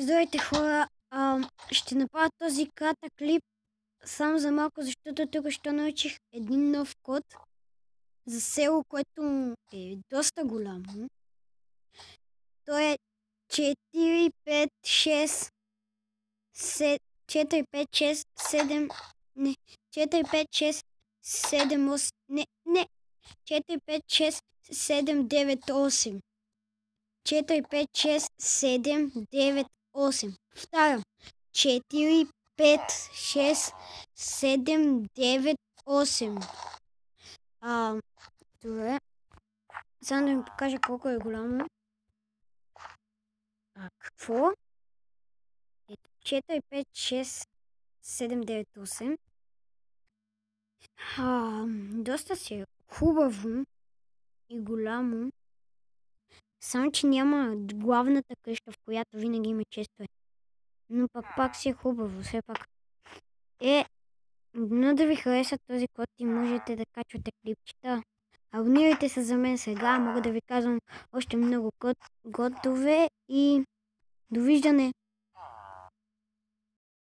Здравейте хора, ще направя този кратък клип само за малко, защото тук ще научих един нов код за село, което е доста голямо. То е 4, 5, 6, 4, 5, 6, 7, не, 4, 5, 6, 7, 8, не, 4, 5, 6, 7, 9, 8. 4, 5, 6, 7, 9, 8. Повтарям. 4, 5, 6, 7, 9, 8. Добре. Само да ми покажа колко е голямо. Какво? 4, 5, 6, 7, 9, 8. Доста си е хубаво и голямо. Само, че няма главната къща, в която винаги има честове. Но пак си е хубаво, все пак. Но да ви хареса този код и можете да качвате клипчета. Абонирайте се за мен сега, мога да ви казвам още много кодове и довиждане!